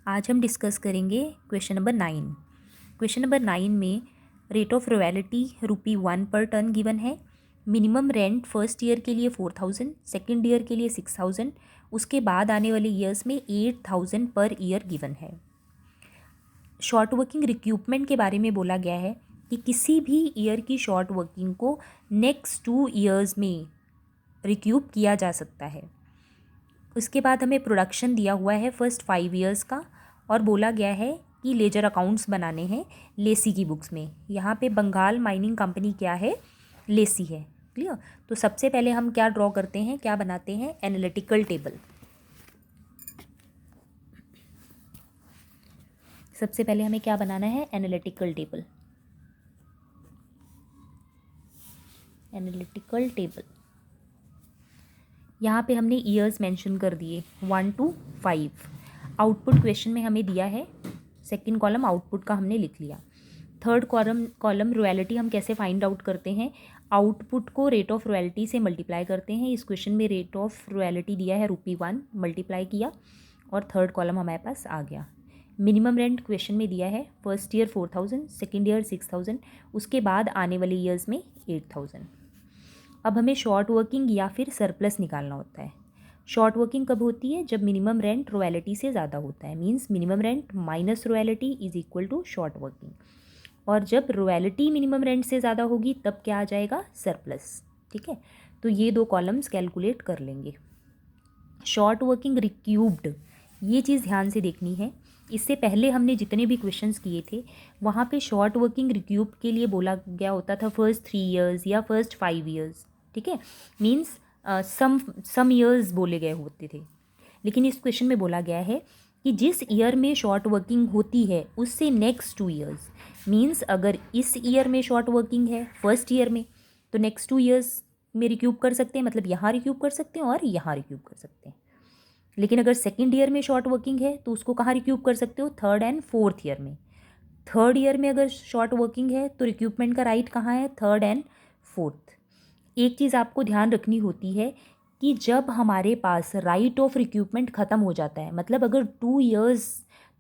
आज हम डिस्कस करेंगे क्वेश्चन नंबर 9। क्वेश्चन नंबर 9 में रेट ऑफ रॉयल्टी ₹1 पर टन गिवन है। मिनिमम रेंट फर्स्ट ईयर के लिए 4000, सेकेंड ईयर के लिए 6000, उसके बाद आने वाले ईयर्स में 8000 पर ईयर गिवन है। शॉर्ट वर्किंग रिक्यूपमेंट के बारे में बोला गया है कि किसी भी ईयर की शॉर्ट वर्किंग को नेक्स्ट 2 ईयर्स में रिक्यूप किया जा सकता है। उसके बाद हमें प्रोडक्शन दिया हुआ है फर्स्ट 5 ईयर्स का और बोला गया है कि लेजर अकाउंट्स बनाने हैं लेसी की बुक्स में। यहाँ पे बंगाल माइनिंग कंपनी क्या है, लेसी है। क्लियर। तो सबसे पहले हम क्या ड्रॉ करते हैं, क्या बनाते हैं, एनालिटिकल टेबल। सबसे पहले हमें क्या बनाना है, एनालिटिकल टेबल। एनालिटिकल टेबल यहाँ पे हमने ईयर्स मेंशन कर दिए 1 to 5। आउटपुट क्वेश्चन में हमें दिया है, सेकंड कॉलम आउटपुट का हमने लिख लिया। थर्ड कॉलम रॉयल्टी हम कैसे फाइंड आउट करते हैं, आउटपुट को रेट ऑफ रॉयल्टी से मल्टीप्लाई करते हैं। इस क्वेश्चन में रेट ऑफ रॉयल्टी दिया है ₹1, मल्टीप्लाई किया और थर्ड कॉलम हमारे पास आ गया। मिनिमम रेंट क्वेश्चन में दिया है फर्स्ट ईयर 4000, सेकेंड ईयर 6000, उसके बाद आने वाले ईयर्स में 8000। अब हमें शॉर्ट वर्किंग या फिर सरप्लस निकालना होता है। शॉर्ट वर्किंग कब होती है, जब मिनिमम रेंट रॉयल्टी से ज़्यादा होता है, means minimum rent minus royalty is equal to short working. और जब रॉयल्टी मिनिमम रेंट से ज़्यादा होगी तब क्या आ जाएगा, सरप्लस। ठीक है, तो ये दो कॉलम्स कैलकुलेट कर लेंगे। शॉर्ट वर्किंग रिक्यूब्ड, ये चीज़ ध्यान से देखनी है। इससे पहले हमने जितने भी क्वेश्चंस किए थे वहाँ पे शॉर्ट वर्किंग रिक्यूब के लिए बोला गया होता था फर्स्ट 3 ईयर्स या फर्स्ट 5 ईयर्स। ठीक है, मीन्स सम ईयर्स बोले गए होते थे। लेकिन इस क्वेश्चन में बोला गया है कि जिस ईयर में शॉर्ट वर्किंग होती है उससे नेक्स्ट 2 ईयर्स, मीन्स अगर इस ईयर में शॉर्ट वर्किंग है फर्स्ट ईयर में तो नेक्स्ट 2 ईयर्स में रिक्यूब कर सकते हैं, मतलब यहाँ रिक्यूब कर सकते हैं और यहाँ रिक्यूब कर सकते हैं। लेकिन अगर सेकेंड ईयर में शॉर्ट वर्किंग है तो उसको कहाँ रिक्यूब कर सकते हो, थर्ड एंड फोर्थ ईयर में। थर्ड ईयर में अगर शॉर्ट वर्किंग है तो रिक्यूपमेंट का राइट कहाँ है, थर्ड एंड फोर्थ। एक चीज़ आपको ध्यान रखनी होती है कि जब हमारे पास राइट ऑफ रिक्यूपमेंट ख़त्म हो जाता है, मतलब अगर 2 ईयर्स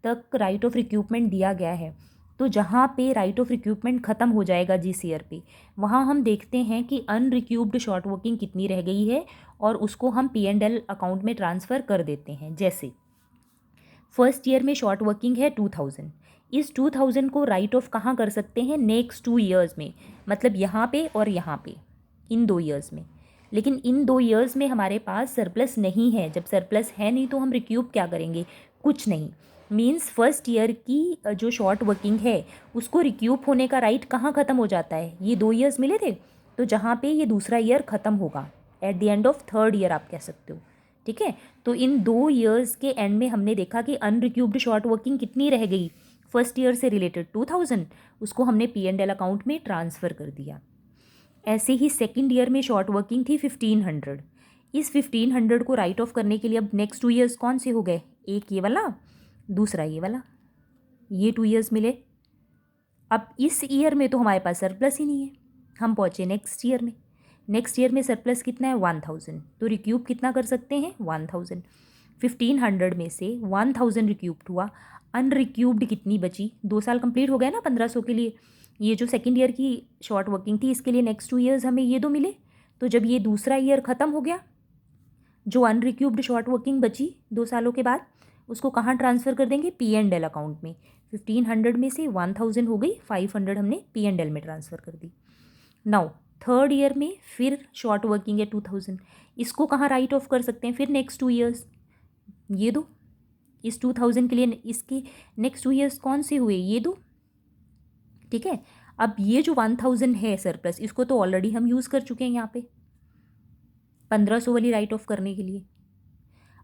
तक राइट ऑफ रिक्यूपमेंट दिया गया है तो जहाँ पे राइट ऑफ रिक्यूपमेंट ख़त्म हो जाएगा जिस ईयर पे, वहाँ हम देखते हैं कि अनरिक्यूब्ड शॉर्ट वर्किंग कितनी रह गई है और उसको हम P&L अकाउंट में ट्रांसफ़र कर देते हैं। जैसे फर्स्ट ईयर में शॉर्ट वर्किंग है 2000, इस 2000 को राइट ऑफ कहाँ कर सकते हैं, नेक्स्ट 2 ईयर्स में, मतलब यहाँ पे और यहाँ पे, इन 2 ईयर्स में। लेकिन इन 2 ईयर्स में हमारे पास सरप्लस नहीं है। जब सरप्लस है नहीं तो हम रिक्यूब क्या करेंगे, कुछ नहीं। मीन्स फर्स्ट ईयर की जो शॉर्ट वर्किंग है उसको रिक्यूब होने का राइट कहाँ ख़त्म हो जाता है, ये 2 ईयर्स मिले थे तो जहाँ पे ये दूसरा ईयर ख़त्म होगा, eight the end of third year आप कह सकते हो। ठीक है, तो इन 2 ईयर्स के एंड में हमने देखा कि अनरिक्यूब्ड शॉर्ट वर्किंग कितनी रह गई, फर्स्ट ईयर से रिलेटेड 2000, उसको हमने P&L अकाउंट में ट्रांसफ़र कर दिया। ऐसे ही सेकेंड ईयर में शॉर्ट वर्किंग थी 1500, इस 1500 को राइट ऑफ करने के लिए अब नेक्स्ट 2 ईयर्स कौन से हो गए, एक ये वाला, दूसरा ये वाला, ये 2 ईयर्स मिले। अब इस ईयर में तो हमारे पास सरप्लस ही नहीं है, हम पहुँचे नेक्स्ट ईयर में। नेक्स्ट ईयर में सरप्लस कितना है, 1000, तो रिक्यूब कितना कर सकते हैं, 1000। 1500 में से 1000 रिक्यूब्ड हुआ, अनरिक्यूब्ड कितनी बची, 2 साल कंप्लीट हो गया ना 1500 के लिए। ये जो सेकेंड ईयर की शॉर्ट वर्किंग थी इसके लिए नेक्स्ट 2 ईयर्स हमें ये दो मिले। तो जब ये दूसरा ईयर ख़त्म हो गया, जो अनरिक्यूब्ड शॉर्ट वर्किंग बची 2 सालों के बाद, उसको कहाँ ट्रांसफ़र कर देंगे, P&L अकाउंट में। 1500 में से 1000 हो गई, 500 हमने P&L में ट्रांसफ़र कर दी। नाउ थर्ड ईयर में फिर शॉर्ट वर्किंग है 2000, इसको कहाँ राइट ऑफ कर सकते हैं, फिर नेक्स्ट 2 ईयर्स, ये दो। इस 2000 के लिए इसके नेक्स्ट 2 ईयर्स कौन से हुए, ये दो। ठीक है, अब ये जो 1000 है सरप्लस, इसको तो ऑलरेडी हम यूज़ कर चुके हैं यहाँ पे 1500 वाली राइट ऑफ करने के लिए।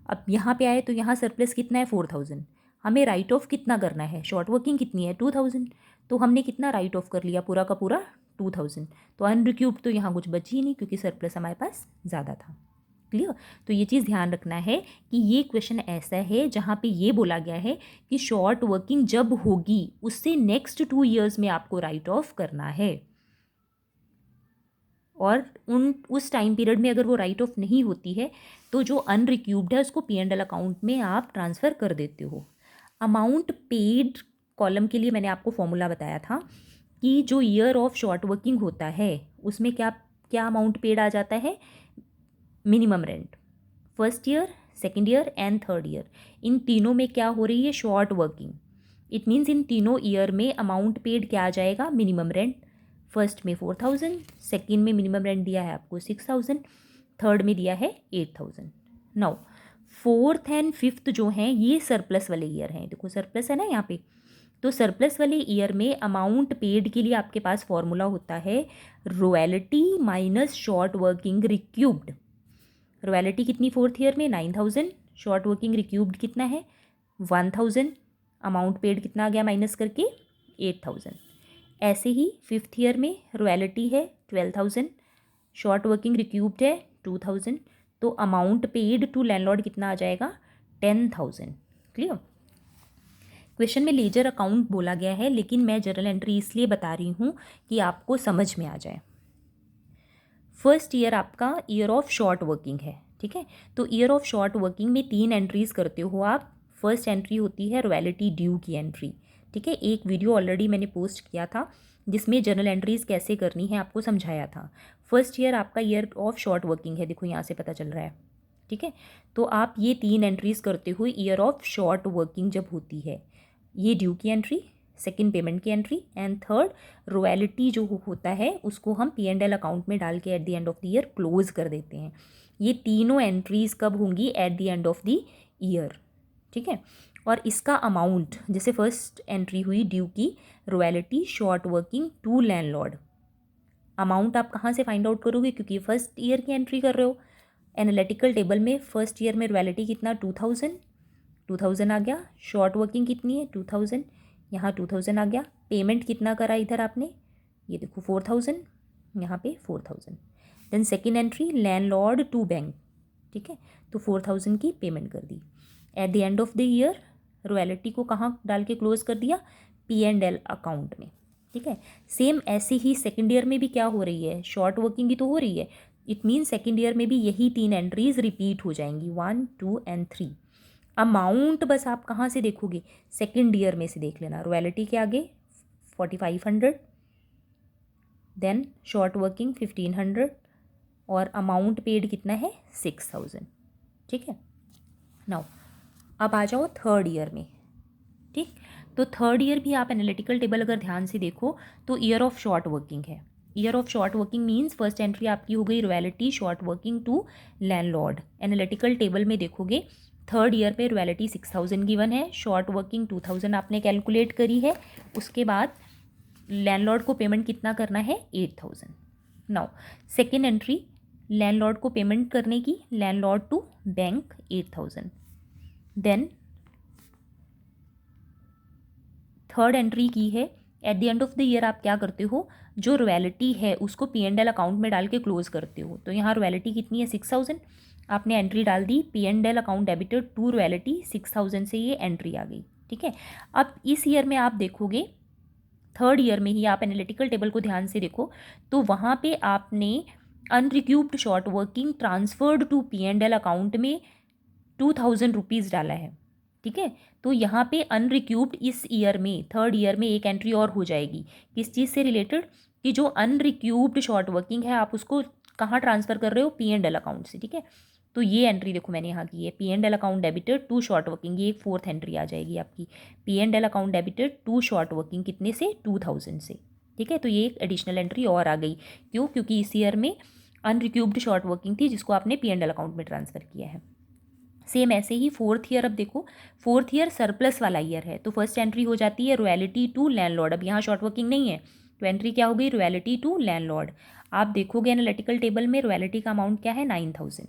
अब यहाँ पे आए तो यहाँ सरप्लस कितना है, 4000। हमें राइट ऑफ कितना करना है, शॉर्ट वर्किंग कितनी है, 2000, तो हमने कितना राइट ऑफ कर लिया, पूरा का पूरा 2000। तो अनरिक्यूब तो यहाँ कुछ बची ही नहीं क्योंकि सरप्लस हमारे पास ज़्यादा था। क्लियर। तो ये चीज़ ध्यान रखना है कि ये क्वेश्चन ऐसा है जहाँ पे ये बोला गया है कि शॉर्ट वर्किंग जब होगी उससे नेक्स्ट 2 ईयर्स में आपको राइट ऑफ करना है, और उस टाइम पीरियड में अगर वो राइट ऑफ नहीं होती है तो जो अनरिक्यूब्ड है उसको P&L अकाउंट में आप ट्रांसफ़र कर देते हो। अमाउंट पेड कॉलम के लिए मैंने आपको फॉर्मूला बताया था कि जो ईयर ऑफ शॉर्ट वर्किंग होता है उसमें क्या क्या अमाउंट पेड आ जाता है, minimum rent. First year, second year and third year, इन तीनों में क्या हो रही है, शॉर्ट वर्किंग। इट मीन्स इन तीनों ईयर में अमाउंट पेड क्या आ जाएगा, मिनिमम रेंट। फर्स्ट में 4,000, सेकेंड में मिनिमम रेंट दिया है आपको 6,000, थर्ड में दिया है 8,000। नाउ फोर्थ एंड फिफ्थ जो हैं ये सरप्लस वाले ईयर हैं, देखो सरप्लस है ना यहाँ पे। तो सरप्लस वाले ईयर में अमाउंट पेड के लिए आपके पास फॉर्मूला होता है royalty minus short working रिक्यूब्ड। Royalty कितनी फोर्थ ईयर में, 9,000, शॉर्ट वर्किंग रिक्यूब्ड कितना है, 1,000, अमाउंट पेड कितना आ गया माइनस करके, 8,000। ऐसे ही फिफ्थ ईयर में रॉयल्टी है 12,000, शॉर्ट वर्किंग रिक्यूब्ड है 2,000, तो अमाउंट पेड टू लैंडलॉर्ड कितना आ जाएगा, 10,000। क्लियर। क्वेश्चन में लेजर अकाउंट बोला गया है, लेकिन मैं जर्नल एंट्री इसलिए बता रही हूँ कि आपको समझ में आ जाए। फर्स्ट ईयर आपका ईयर ऑफ शॉर्ट वर्किंग है, ठीक है। तो ईयर ऑफ शॉर्ट वर्किंग में 3 एंट्रीज करते हो आप। फर्स्ट एंट्री होती है रॉयल्टी ड्यू की एंट्री, ठीक है। एक वीडियो ऑलरेडी मैंने पोस्ट किया था जिसमें जर्नल एंट्रीज कैसे करनी है आपको समझाया था। फर्स्ट ईयर आपका ईयर ऑफ शॉर्ट वर्किंग है, देखो यहाँ से पता चल रहा है, ठीक है। तो आप ये 3 एंट्रीज करते हुए ईयर ऑफ शॉर्ट वर्किंग जब होती है, ये ड्यू की एंट्री, सेकंड पेमेंट की एंट्री एंड थर्ड रॉयल्टी जो होता है उसको हम P&L अकाउंट में डाल के at the end of the year close कर देते हैं। ये तीनों एंट्रीज कब होंगी, at the end of the year, ठीक है। और इसका अमाउंट, जैसे फर्स्ट एंट्री हुई ड्यू की royalty short working to landlord, amount आप कहाँ से फाइंड आउट करोगे, क्योंकि फर्स्ट ईयर की एंट्री कर रहे हो। एनालिटिकल टेबल में फर्स्ट ईयर में रॉयल्टी कितना, 2,000 आ गया, शॉर्ट वर्किंग कितनी है 2,000, यहाँ 2,000 आ गया। पेमेंट कितना करा इधर आपने, ये देखो 4,000, यहाँ पे 4,000। Then second entry landlord to bank, ठीक है, तो 4,000 की पेमेंट कर दी। At the end of the year royalty को कहाँ डाल के क्लोज कर दिया, P&L अकाउंट में, ठीक है। सेम ऐसे ही सेकेंड ईयर में भी क्या हो रही है, शॉर्ट वर्किंग ही तो हो रही है। इट मीन सेकेंड ईयर में भी यही 3 एंट्रीज रिपीट हो जाएंगी, 1, 2 एंड 3। अमाउंट बस आप कहाँ से देखोगे, सेकेंड ईयर में से देख लेना। रॉयल्टी के आगे 4,500, देन शॉर्ट वर्किंग 1,500 और अमाउंट पेड कितना है 6,000, ठीक है। नाउ अब आ जाओ थर्ड ईयर में, ठीक। तो थर्ड ईयर भी आप एनालिटिकल टेबल अगर ध्यान से देखो तो ईयर ऑफ शॉर्ट वर्किंग है। Year of short working means first entry आपकी हो गई royalty short working to landlord. Analytical table में देखोगे थर्ड ईयर पे रॉयल्टी 6,000 गिवन है, शॉर्ट वर्किंग 2,000 आपने कैलकुलेट करी है, उसके बाद लैंडलॉर्ड को पेमेंट कितना करना है 8,000। नाउ सेकेंड एंट्री लैंडलॉर्ड को पेमेंट करने की, landlord to bank 8,000। Then third entry की है, at the end of the year आप क्या करते हो, जो रॉयल्टी है उसको P&L अकाउंट में डाल के क्लोज करते हो। तो यहाँ रॉयल्टी कितनी है 6,000, आपने एंट्री डाल दी, P&L account debited to royalty 6,000 से ये एंट्री आ गई, ठीक है। अब इस ईयर में आप देखोगे, थर्ड ईयर में ही आप एनालिटिकल टेबल को ध्यान से देखो तो वहाँ पे आपने unrecouped short working transferred to P&L account में 2,000 रुपीज़ डाला है, ठीक है। तो यहाँ पे अनरिक्यूब्ड इस ईयर में थर्ड ईयर में एक एंट्री और हो जाएगी, किस चीज़ से रिलेटेड, कि जो अनरिक्यूब्ड शॉर्ट वर्किंग है आप उसको कहाँ ट्रांसफ़र कर रहे हो, P&L अकाउंट से, ठीक है। तो ये एंट्री देखो मैंने यहाँ की है, P&L account debited to short working, ये एक फोर्थ एंट्री आ जाएगी आपकी, P&L account debited to short working कितने से 2,000 से, ठीक है। तो ये एक एडिशनल एंट्री और आ गई, क्यों, क्योंकि इस ईयर में अनरिक्यूब्ड शॉर्ट वर्किंग थी जिसको आपने P&L अकाउंट में ट्रांसफ़र किया है। सेम ऐसे ही फोर्थ ईयर, अब देखो फोर्थ ईयर सरप्लस वाला ईयर है, तो फर्स्ट एंट्री हो जाती है रॉयल्टी टू लैंडलॉर्ड। अब यहाँ शॉर्ट वर्किंग नहीं है तो एंट्री क्या हो गई, रॉयल्टी टू लैंडलॉर्ड। आप देखोगे एनालिटिकल टेबल में रॉयल्टी का अमाउंट क्या है 9,000।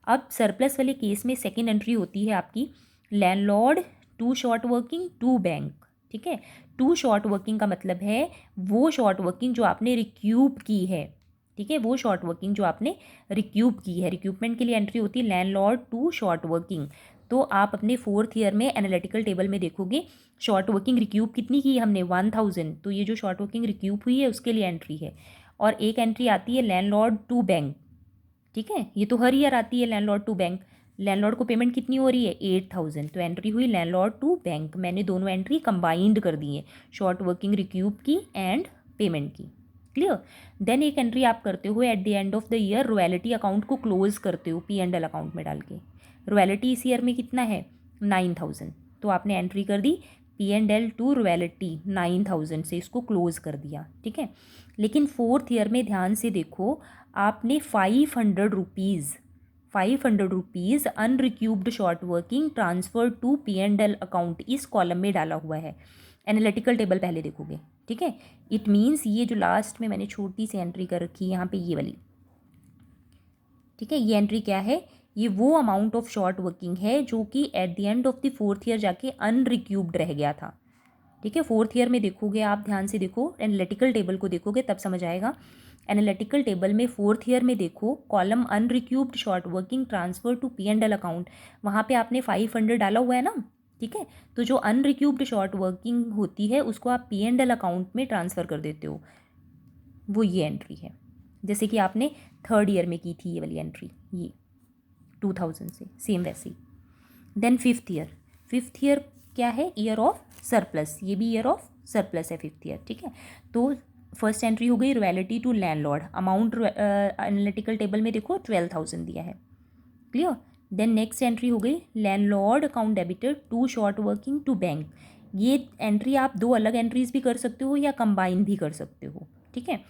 अब सरप्लस वाले केस में सेकेंड एंट्री होती है आपकी landlord to short working to bank, ठीक है। टू शॉर्ट वर्किंग का मतलब है वो शॉर्ट वर्किंग जो आपने रिक्यूब की है, ठीक है, वो शॉर्ट वर्किंग जो आपने रिक्यूब की है। रिक्यूपमेंट के लिए एंट्री होती है लैंडलॉर्ड टू शॉर्ट वर्किंग। तो आप अपने फोर्थ ईयर में एनालिटिकल टेबल में देखोगे शॉर्ट वर्किंग रिक्यूब कितनी की हमने 1,000, तो ये जो शॉर्ट वर्किंग रिक्यूब हुई है उसके लिए एंट्री है। और एक एंट्री आती है लैंडलॉर्ड टू बैंक, ठीक है, ये तो हर ईयर आती है लैंडलॉर्ड टू बैंक, लैंडलॉर्ड को पेमेंट कितनी हो रही है 8,000, तो एंट्री हुई लैंडलॉर्ड टू बैंक। मैंने दोनों एंट्री कंबाइंड कर दी है, शॉर्ट वर्किंग रिक्यूब की एंड पेमेंट की। क्लियर। देन एक एंट्री आप करते हो eight the end of the year, royalty account को क्लोज करते हो P&L अकाउंट में डाल के। रॉयल्टी इस ईयर में कितना है 9,000, तो आपने एंट्री कर दी P&L टू रॉयल्टी 9,000 से इसको क्लोज कर दिया। ठीक है। लेकिन फोर्थ ईयर में ध्यान से देखो, आपने 500 rupees unrecouped short working transfer to P&L account इस कॉलम में डाला हुआ है। एनालिटिकल टेबल पहले देखोगे। ठीक है। इट मीन्स ये जो लास्ट में मैंने छोटी सी एंट्री कर रखी है यहाँ पे, ये वाली, ठीक है, ये एंट्री क्या है, ये वो अमाउंट ऑफ शॉर्ट वर्किंग है जो कि eight the end of the fourth year जाके अनरिक्यूब्ड रह गया था। ठीक है। फोर्थ ईयर में देखोगे आप, ध्यान से देखो, एनालिटिकल टेबल को देखोगे तब समझ आएगा। एनालिटिकल टेबल में फोर्थ ईयर में देखो, column unrecouped short working transfer to P&L account, वहाँ पे आपने 500 डाला हुआ है ना। ठीक है। तो जो अनरिक्यूब्ड शॉर्ट वर्किंग होती है उसको आप P&L अकाउंट में ट्रांसफ़र कर देते हो, वो ये एंट्री है। जैसे कि आपने थर्ड ईयर में की थी ये वाली एंट्री, ये 2000 से सेम वैसे ही। देन फिफ्थ ईयर क्या है, ईयर ऑफ सरप्लस, ये भी ईयर ऑफ सरप्लस है फिफ्थ ईयर। ठीक है। तो फर्स्ट एंट्री हो गई royalty to landlord, amount analytical table में देखो 12,000 दिया है। क्लियर। देन नेक्स्ट एंट्री हो गई landlord account debited to short working to bank. ये एंट्री आप दो अलग एंट्रीज भी कर सकते हो या कंबाइन भी कर सकते हो। ठीक है।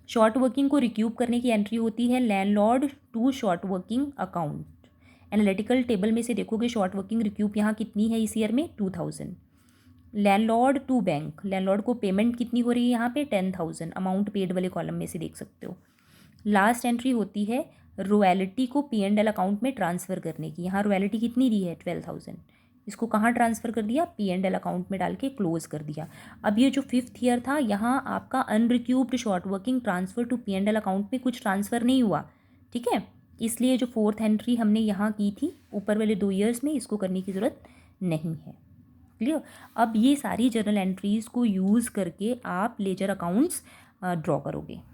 शॉर्ट वर्किंग को रिक्यूब करने की एंट्री होती है landlord to short working account. Analytical table में से देखोगे शॉर्ट वर्किंग रिक्यूब यहाँ कितनी है इस ईयर में 2,000। लैंडलॉर्ड टू बैंक, लैंडलॉर्ड को पेमेंट कितनी हो रही है यहाँ पे 10,000, अमाउंट पेड वाले कॉलम में से देख सकते हो। लास्ट एंट्री होती है रॉयल्टी को P&L अकाउंट में ट्रांसफ़र करने की। यहाँ रॉयल्टी कितनी दी है 12,000, इसको कहाँ ट्रांसफ़र कर दिया P&L अकाउंट में डाल के क्लोज कर दिया। अब ये जो फिफ्थ ईयर था, यहाँ आपका unrecouped short working transfer to P&L account में कुछ ट्रांसफ़र नहीं हुआ। ठीक है। इसलिए जो फोर्थ एंट्री हमने यहाँ की थी ऊपर वाले 2 ईयर्स में, इसको करने की ज़रूरत नहीं है। क्लियर। अब ये सारी जर्नल एंट्रीज़ को यूज़ करके आप लेजर अकाउंट्स ड्रॉ करोगे।